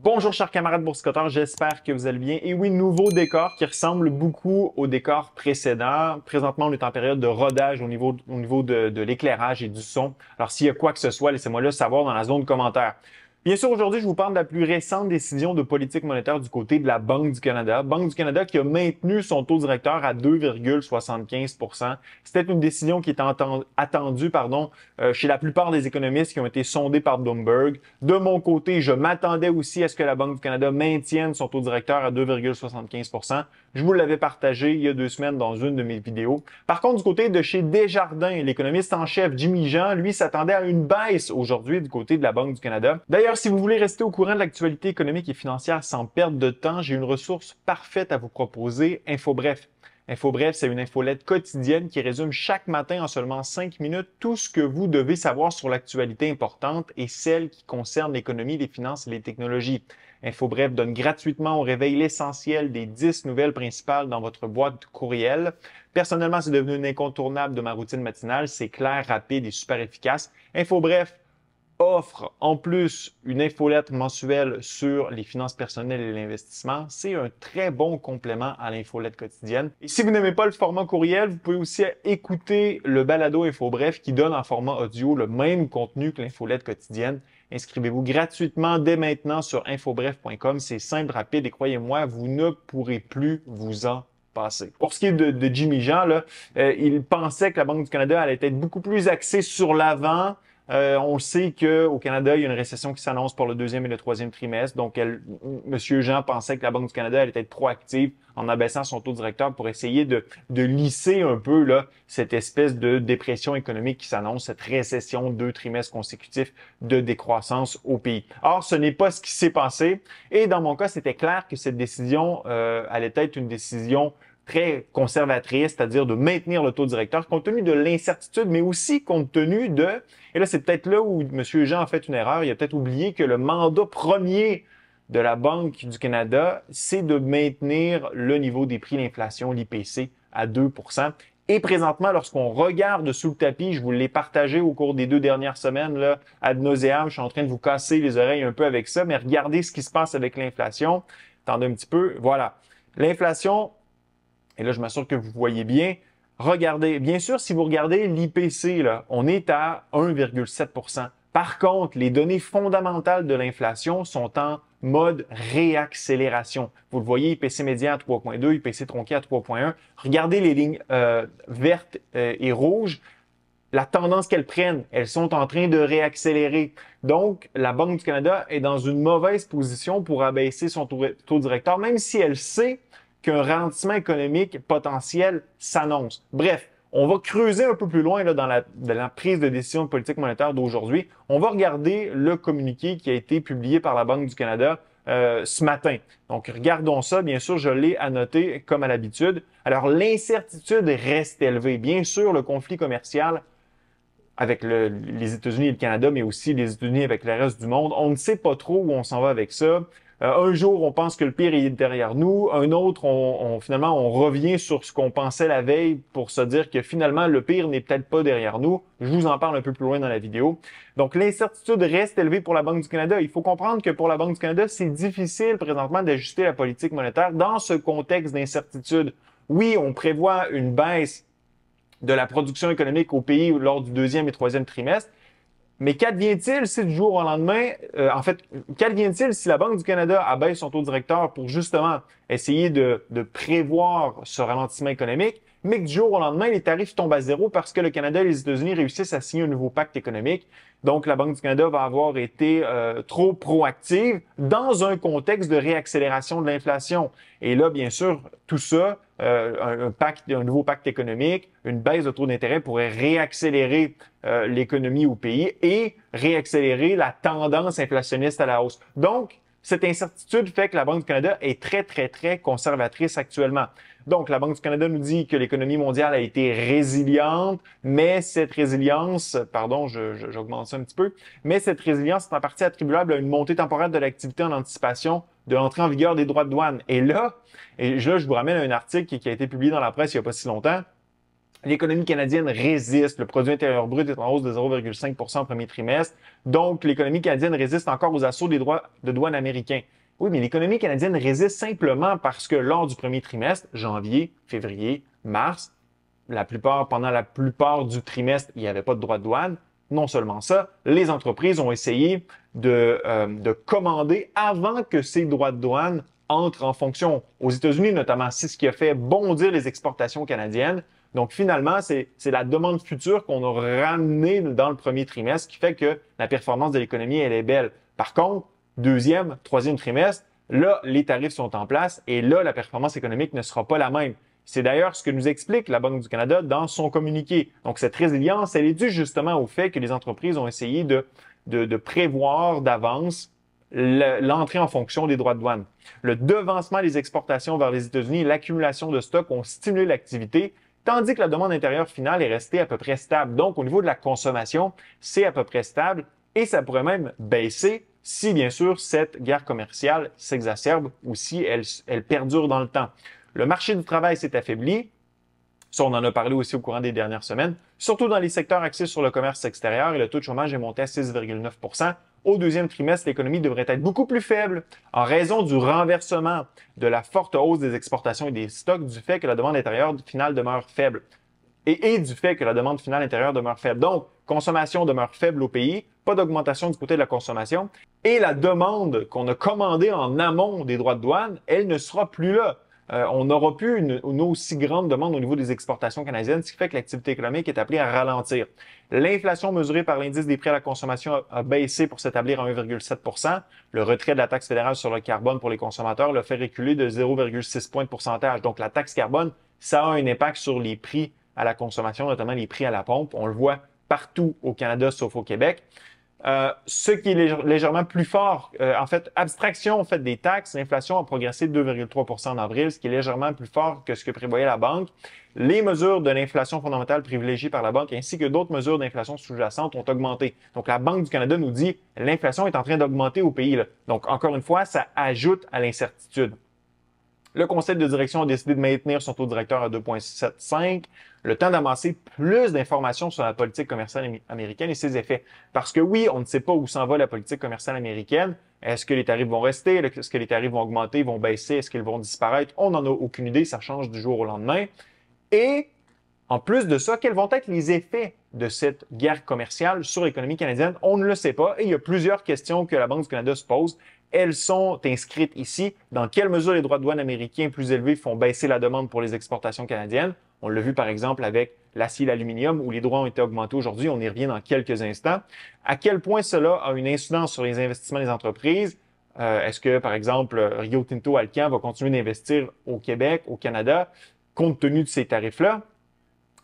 Bonjour chers camarades boursicoteurs, j'espère que vous allez bien. Et oui, nouveau décor qui ressemble beaucoup au décor précédent. Présentement, on est en période de rodage au niveau de l'éclairage et du son. Alors s'il y a quoi que ce soit, laissez-moi le savoir dans la zone de commentaires. Bien sûr, aujourd'hui, je vous parle de la plus récente décision de politique monétaire du côté de la Banque du Canada. Banque du Canada qui a maintenu son taux directeur à 2,75 %. C'était une décision qui était attendue chez la plupart des économistes qui ont été sondés par Bloomberg. De mon côté, je m'attendais aussi à ce que la Banque du Canada maintienne son taux directeur à 2,75 %. Je vous l'avais partagé il y a 2 semaines dans une de mes vidéos. Par contre, du côté de chez Desjardins, l'économiste en chef Jimmy Jean, lui, s'attendait à une baisse aujourd'hui du côté de la Banque du Canada. D'ailleurs, si vous voulez rester au courant de l'actualité économique et financière sans perdre de temps, j'ai une ressource parfaite à vous proposer, InfoBref. InfoBref, c'est une infolette quotidienne qui résume chaque matin en seulement 5 minutes tout ce que vous devez savoir sur l'actualité importante et celle qui concerne l'économie, les finances et les technologies. InfoBref donne gratuitement au réveil l'essentiel des 10 nouvelles principales dans votre boîte courriel. Personnellement, c'est devenu une incontournable de ma routine matinale. C'est clair, rapide et super efficace. InfoBref offre en plus une infolettre mensuelle sur les finances personnelles et l'investissement. C'est un très bon complément à l'infolette quotidienne. Et si vous n'aimez pas le format courriel, vous pouvez aussi écouter le balado InfoBref qui donne en format audio le même contenu que l'infolette quotidienne. Inscrivez-vous gratuitement dès maintenant sur infobref.com. C'est simple, rapide et croyez-moi, vous ne pourrez plus vous en passer. Pour ce qui est de Jimmy Jean, il pensait que la Banque du Canada allait être beaucoup plus axée sur l'avant. On le sait qu'au Canada, il y a une récession qui s'annonce pour le deuxième et le troisième trimestre. Donc, Monsieur Jean pensait que la Banque du Canada allait être proactive en abaissant son taux directeur pour essayer de lisser un peu cette espèce de dépression économique qui s'annonce, cette récession 2 trimestres consécutifs de décroissance au pays. Or, ce n'est pas ce qui s'est passé. Et dans mon cas, c'était clair que cette décision allait être une décision très conservatrice, c'est-à-dire de maintenir le taux directeur compte tenu de l'incertitude, mais aussi compte tenu de... Et là, c'est peut-être là où M. Jean a fait une erreur. Il a peut-être oublié que le mandat premier de la Banque du Canada, c'est de maintenir le niveau des prix d'inflation, l'IPC, à 2 %. Et présentement, lorsqu'on regarde sous le tapis, je vous l'ai partagé au cours des 2 dernières semaines, là, ad nauseam, je suis en train de vous casser les oreilles un peu avec ça, mais regardez ce qui se passe avec l'inflation. Attendez un petit peu. Voilà. L'inflation... Et là, je m'assure que vous voyez bien. Regardez, bien sûr, si vous regardez l'IPC, on est à 1,7 %. Par contre, les données fondamentales de l'inflation sont en mode réaccélération. Vous le voyez, IPC médian à 3,2, IPC tronqué à 3,1. Regardez les lignes vertes et rouges. La tendance qu'elles prennent, elles sont en train de réaccélérer. Donc, la Banque du Canada est dans une mauvaise position pour abaisser son taux directeur, même si elle sait qu'un ralentissement économique potentiel s'annonce. Bref, on va creuser un peu plus loin dans la prise de décision de politique monétaire d'aujourd'hui. On va regarder le communiqué qui a été publié par la Banque du Canada ce matin. Donc, regardons ça. Bien sûr, je l'ai annoté comme à l'habitude. Alors, l'incertitude reste élevée. Bien sûr, le conflit commercial avec les États-Unis et le Canada, mais aussi les États-Unis avec le reste du monde, on ne sait pas trop où on s'en va avec ça. Un jour, on pense que le pire est derrière nous. Un autre, finalement, on revient sur ce qu'on pensait la veille pour se dire que finalement, le pire n'est peut-être pas derrière nous. Je vous en parle un peu plus loin dans la vidéo. Donc, l'incertitude reste élevée pour la Banque du Canada. Il faut comprendre que pour la Banque du Canada, c'est difficile présentement d'ajuster la politique monétaire dans ce contexte d'incertitude. Oui, on prévoit une baisse de la production économique au pays lors du deuxième et troisième trimestre. Mais qu'advient-il si du jour au lendemain, qu'advient-il si la Banque du Canada abaisse son taux directeur pour justement essayer de prévoir ce ralentissement économique, mais que du jour au lendemain, les tarifs tombent à zéro parce que le Canada et les États-Unis réussissent à signer un nouveau pacte économique. Donc, la Banque du Canada va avoir été trop proactive dans un contexte de réaccélération de l'inflation. Et là, bien sûr, tout ça, un nouveau pacte économique, une baisse de taux d'intérêt pourrait réaccélérer l'économie au pays et réaccélérer la tendance inflationniste à la hausse. Donc, cette incertitude fait que la Banque du Canada est très, très, très conservatrice actuellement. Donc, la Banque du Canada nous dit que l'économie mondiale a été résiliente, mais cette résilience, j'augmente ça un petit peu, mais cette résilience est en partie attribuable à une montée temporaire de l'activité en anticipation de l'entrée en vigueur des droits de douane. Et là, je vous ramène à un article qui a été publié dans la presse il n'y a pas si longtemps. L'économie canadienne résiste. Le produit intérieur brut est en hausse de 0,5 % au premier trimestre. Donc, l'économie canadienne résiste encore aux assauts des droits de douane américains. Oui, mais l'économie canadienne résiste simplement parce que lors du premier trimestre, janvier, février, mars, pendant la plupart du trimestre, il n'y avait pas de droits de douane. Non seulement ça, les entreprises ont essayé de commander avant que ces droits de douane entrent en fonction. Aux États-Unis, notamment, c'est ce qui a fait bondir les exportations canadiennes. Donc, finalement, c'est la demande future qu'on a ramenée dans le premier trimestre qui fait que la performance de l'économie, elle est belle. Par contre, deuxième, troisième trimestre, là, les tarifs sont en place et là, la performance économique ne sera pas la même. C'est d'ailleurs ce que nous explique la Banque du Canada dans son communiqué. Donc, cette résilience, elle est due justement au fait que les entreprises ont essayé de prévoir d'avance l'entrée en fonction des droits de douane. Le devancement des exportations vers les États-Unis et l'accumulation de stocks ont stimulé l'activité, tandis que la demande intérieure finale est restée à peu près stable. Donc, au niveau de la consommation, c'est à peu près stable et ça pourrait même baisser si, bien sûr, cette guerre commerciale s'exacerbe ou si elle perdure dans le temps. Le marché du travail s'est affaibli. Ça, on en a parlé aussi au courant des dernières semaines, surtout dans les secteurs axés sur le commerce extérieur et le taux de chômage est monté à 6,9 %. Au deuxième trimestre, l'économie devrait être beaucoup plus faible en raison du renversement de la forte hausse des exportations et des stocks du fait que la demande intérieure finale demeure faible et du fait que la demande finale intérieure demeure faible. Donc, consommation demeure faible au pays, pas d'augmentation du côté de la consommation et la demande qu'on a commandée en amont des droits de douane, elle ne sera plus là. On n'aura plus une aussi grande demande au niveau des exportations canadiennes, ce qui fait que l'activité économique est appelée à ralentir. L'inflation mesurée par l'indice des prix à la consommation a baissé pour s'établir à 1,7 %. Le retrait de la taxe fédérale sur le carbone pour les consommateurs l'a fait reculer de 0,6 points de pourcentage. Donc, la taxe carbone, ça a un impact sur les prix à la consommation, notamment les prix à la pompe. On le voit partout au Canada, sauf au Québec. Ce qui est légèrement plus fort, en fait, abstraction des taxes, l'inflation a progressé de 2,3 % en avril, ce qui est légèrement plus fort que ce que prévoyait la Banque. Les mesures de l'inflation fondamentale privilégiées par la Banque ainsi que d'autres mesures d'inflation sous-jacente ont augmenté. Donc, la Banque du Canada nous dit que l'inflation est en train d'augmenter au pays. Là. Donc, encore une fois, ça ajoute à l'incertitude. Le conseil de direction a décidé de maintenir son taux directeur à 2,75, le temps d'amasser plus d'informations sur la politique commerciale américaine et ses effets. Parce que oui, on ne sait pas où s'en va la politique commerciale américaine. Est-ce que les tarifs vont rester? Est-ce que les tarifs vont augmenter, vont baisser? Est-ce qu'ils vont disparaître? On n'en a aucune idée, ça change du jour au lendemain. Et en plus de ça, quels vont être les effets de cette guerre commerciale sur l'économie canadienne? On ne le sait pas et il y a plusieurs questions que la Banque du Canada se pose. Elles sont inscrites ici. Dans quelle mesure les droits de douane américains plus élevés font baisser la demande pour les exportations canadiennes? On l'a vu par exemple avec l'acier et l'aluminium où les droits ont été augmentés aujourd'hui. On y revient dans quelques instants. À quel point cela a une incidence sur les investissements des entreprises? Est-ce que, par exemple, Rio Tinto Alcan va continuer d'investir au Québec, au Canada, compte tenu de ces tarifs-là?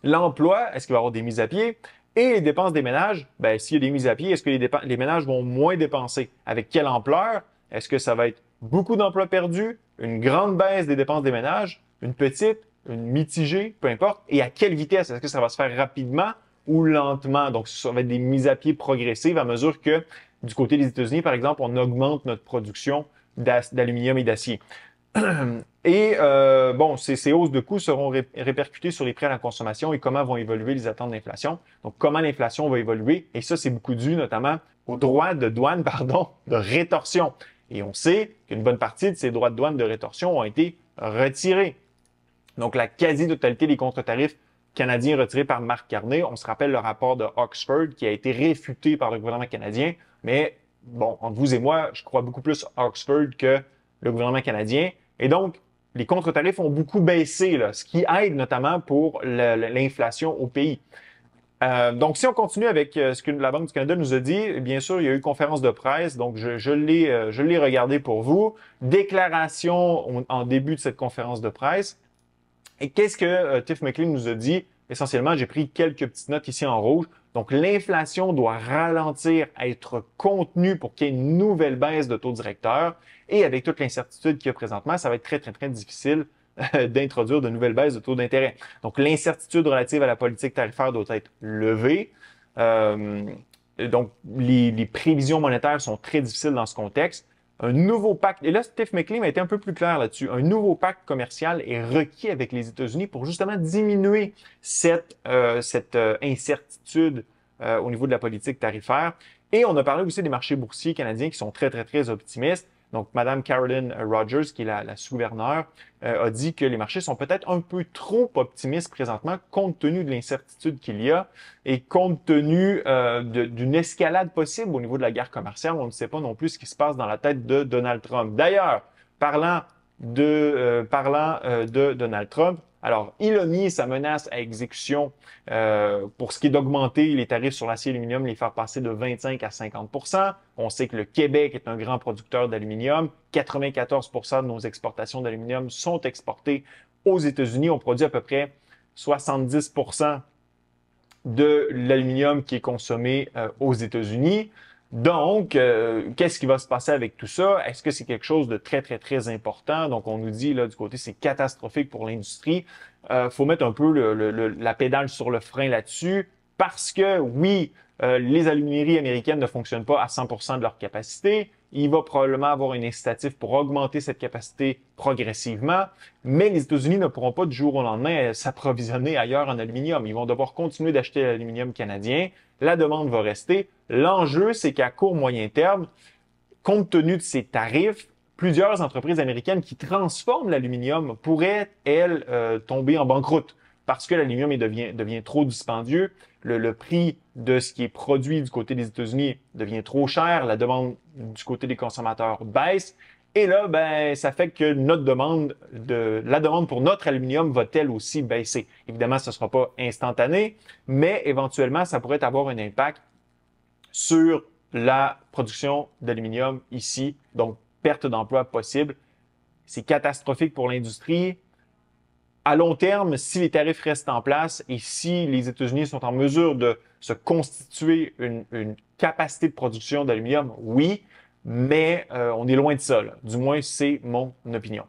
L'emploi, est-ce qu'il va y avoir des mises à pied? Et les dépenses des ménages, ben, s'il y a des mises à pied, est-ce que les ménages vont moins dépenser? Avec quelle ampleur? Est-ce que ça va être beaucoup d'emplois perdus, une grande baisse des dépenses des ménages, une petite, une mitigée, peu importe? Et à quelle vitesse? Est-ce que ça va se faire rapidement ou lentement? Donc, ça va être des mises à pied progressives à mesure que, du côté des États-Unis, par exemple, on augmente notre production d'aluminium et d'acier. Et bon, ces hausses de coûts seront répercutées sur les prix à la consommation et comment vont évoluer les attentes d'inflation. Donc, comment l'inflation va évoluer. Et ça, c'est beaucoup dû notamment aux droits de douane, de rétorsion. Et on sait qu'une bonne partie de ces droits de douane de rétorsion ont été retirés. Donc, la quasi-totalité des contre-tarifs canadiens retirés par Marc Carney. On se rappelle le rapport de Oxford qui a été réfuté par le gouvernement canadien. Mais bon, entre vous et moi, je crois beaucoup plus à Oxford que le gouvernement canadien. Et donc, les contre-tarifs ont beaucoup baissé, là, ce qui aide notamment pour l'inflation au pays. Donc, si on continue avec ce que la Banque du Canada nous a dit, bien sûr, il y a eu conférence de presse, donc je l'ai regardé pour vous. Déclaration en début de cette conférence de presse. Et qu'est-ce que Tiff McLean nous a dit? Essentiellement, j'ai pris quelques petites notes ici en rouge. Donc, l'inflation doit ralentir, être contenue pour qu'il y ait une nouvelle baisse de taux directeur. Et avec toute l'incertitude qu'il y a présentement, ça va être très, très, très difficile d'introduire de nouvelles baisses de taux d'intérêt. Donc, l'incertitude relative à la politique tarifaire doit être levée. Donc, les prévisions monétaires sont très difficiles dans ce contexte. Un nouveau pacte, et là, Steve McLean a été un peu plus clair là-dessus, un nouveau pacte commercial est requis avec les États-Unis pour justement diminuer cette incertitude au niveau de la politique tarifaire. Et on a parlé aussi des marchés boursiers canadiens qui sont très, très, très optimistes. Donc, Mme Caroline Rogers, qui est la sous-gouverneure, a dit que les marchés sont peut-être un peu trop optimistes présentement, compte tenu de l'incertitude qu'il y a et compte tenu d'une escalade possible au niveau de la guerre commerciale. On ne sait pas non plus ce qui se passe dans la tête de Donald Trump. D'ailleurs, parlant de Donald Trump, alors, il a mis sa menace à exécution pour ce qui est d'augmenter les tarifs sur l'acier et l'aluminium, les faire passer de 25 à 50 %. On sait que le Québec est un grand producteur d'aluminium. 94 % de nos exportations d'aluminium sont exportées aux États-Unis. On produit à peu près 70 % de l'aluminium qui est consommé aux États-Unis. Donc, qu'est-ce qui va se passer avec tout ça? Est-ce que c'est quelque chose de très, très, très important? Donc, on nous dit, là, du côté, c'est catastrophique pour l'industrie. Faut mettre un peu la pédale sur le frein là-dessus parce que, oui, les alumineries américaines ne fonctionnent pas à 100% de leur capacité. Il va probablement avoir une incitatif pour augmenter cette capacité progressivement, mais les États-Unis ne pourront pas du jour au lendemain s'approvisionner ailleurs en aluminium. Ils vont devoir continuer d'acheter l'aluminium canadien. La demande va rester. L'enjeu, c'est qu'à court, moyen terme, compte tenu de ces tarifs, plusieurs entreprises américaines qui transforment l'aluminium pourraient, elles, tomber en banqueroute parce que l'aluminium devient trop dispendieux. Le prix de ce qui est produit du côté des États-Unis devient trop cher. La demande du côté des consommateurs baisse. Et là, ben, ça fait que la demande pour notre aluminium va-t-elle aussi baisser? Évidemment, ce ne sera pas instantané, mais éventuellement, ça pourrait avoir un impact sur la production d'aluminium ici. Donc, perte d'emploi possible. C'est catastrophique pour l'industrie. À long terme, si les tarifs restent en place et si les États-Unis sont en mesure de se constituer une capacité de production d'aluminium, oui, mais on est loin de ça, là. Du moins, c'est mon opinion.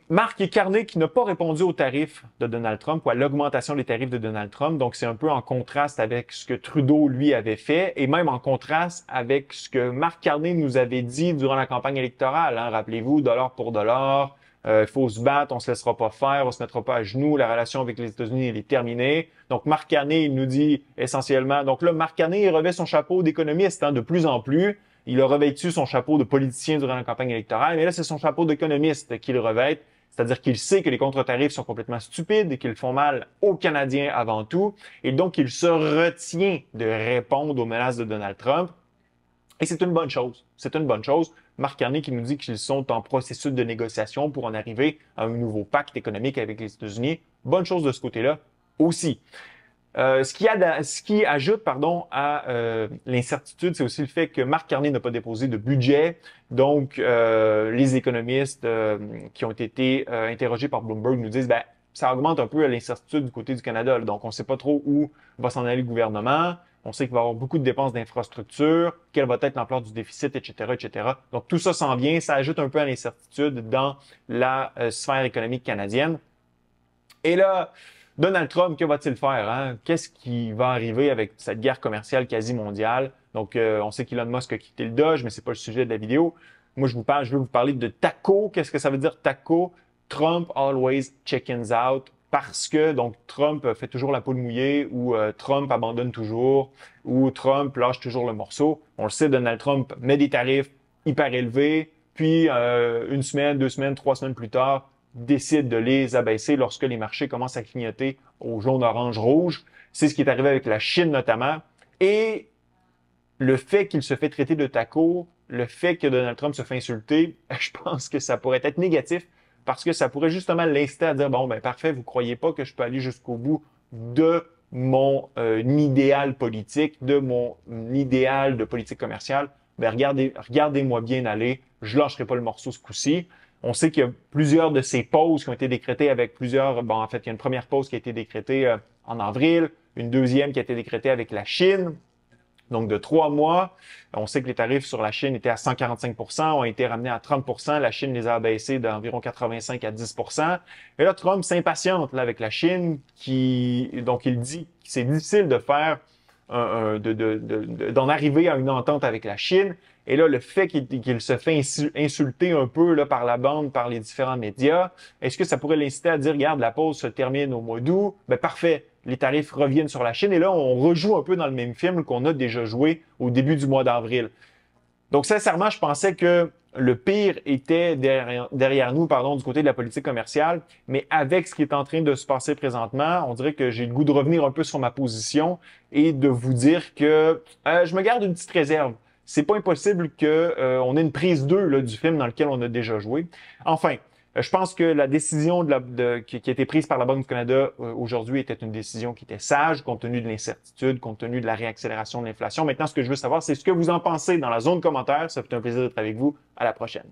Marc Carney qui n'a pas répondu aux tarifs de Donald Trump ou à l'augmentation des tarifs de Donald Trump. Donc, c'est un peu en contraste avec ce que Trudeau, lui, avait fait et même en contraste avec ce que Marc Carney nous avait dit durant la campagne électorale. Hein. Rappelez-vous, dollar pour dollar, il faut se battre, on se laissera pas faire, on se mettra pas à genoux, la relation avec les États-Unis, elle est terminée. Donc, Marc Carney, il nous dit essentiellement... Donc là, Marc Carney, il revêt son chapeau d'économiste hein, de plus en plus. Il a revêtu son chapeau de politicien durant la campagne électorale, mais là, c'est son chapeau d'économiste qu'il revêt. C'est-à-dire qu'il sait que les contre-tarifs sont complètement stupides et qu'ils font mal aux Canadiens avant tout. Et donc, il se retient de répondre aux menaces de Donald Trump. Et c'est une bonne chose. C'est une bonne chose. Marc Carney qui nous dit qu'ils sont en processus de négociation pour en arriver à un nouveau pacte économique avec les États-Unis. Bonne chose de ce côté-là aussi. Ce qui ajoute à l'incertitude, c'est aussi le fait que Marc Carney n'a pas déposé de budget. Donc, les économistes qui ont été interrogés par Bloomberg nous disent ben, ça augmente un peu l'incertitude du côté du Canada. Donc, on ne sait pas trop où va s'en aller le gouvernement. On sait qu'il va y avoir beaucoup de dépenses d'infrastructure, quelle va être l'ampleur du déficit, etc., etc. Donc, tout ça s'en vient. Ça ajoute un peu à l'incertitude dans la sphère économique canadienne. Et là, Donald Trump, que va-t-il faire? Hein? Qu'est-ce qui va arriver avec cette guerre commerciale quasi mondiale? Donc, on sait qu'Elon Musk a quitté le Doge, mais c'est pas le sujet de la vidéo. Moi, je veux vous parler de TACO. Qu'est-ce que ça veut dire TACO? Trump always chickens out. Parce que, donc, Trump fait toujours la poule mouillée ou Trump abandonne toujours ou Trump lâche toujours le morceau. On le sait, Donald Trump met des tarifs hyper élevés, puis une semaine, 2 semaines, 3 semaines plus tard, décide de les abaisser lorsque les marchés commencent à clignoter au jaune, orange, rouge. C'est ce qui est arrivé avec la Chine notamment. Et le fait qu'il se fait traiter de taco, le fait que Donald Trump se fait insulter, je pense que ça pourrait être négatif parce que ça pourrait justement l'inciter à dire, bon, ben parfait, vous croyez pas que je peux aller jusqu'au bout de mon idéal politique, de mon idéal de politique commerciale. Ben regardez-moi bien aller, je lâcherai pas le morceau ce coup-ci. On sait qu'il y a plusieurs de ces pauses qui ont été décrétées avec plusieurs... Bon, en fait, il y a une première pause qui a été décrétée en avril, une deuxième qui a été décrétée avec la Chine, donc de 3 mois. On sait que les tarifs sur la Chine étaient à 145 %, ont été ramenés à 30 %. La Chine les a abaissés d'environ 85 à 10 %. Et là, Trump s'impatiente là, avec la Chine, donc il dit que c'est difficile de faire d'en arriver à une entente avec la Chine. Et là, le fait qu'il se fait insulter un peu là, par la bande, par les différents médias, est-ce que ça pourrait l'inciter à dire, regarde, la pause se termine au mois d'août? Ben parfait, les tarifs reviennent sur la Chine. Et là, on rejoue un peu dans le même film qu'on a déjà joué au début du mois d'avril. Donc, sincèrement, je pensais que le pire était derrière nous, pardon, du côté de la politique commerciale. Mais avec ce qui est en train de se passer présentement, on dirait que j'ai le goût de revenir un peu sur ma position et de vous dire que je me garde une petite réserve. C'est pas impossible que on ait une prise 2 là, du film dans lequel on a déjà joué. Enfin, je pense que la décision qui a été prise par la Banque du Canada aujourd'hui était une décision qui était sage, compte tenu de l'incertitude, compte tenu de la réaccélération de l'inflation. Maintenant, ce que je veux savoir, c'est ce que vous en pensez dans la zone commentaire. Ça fait un plaisir d'être avec vous. À la prochaine.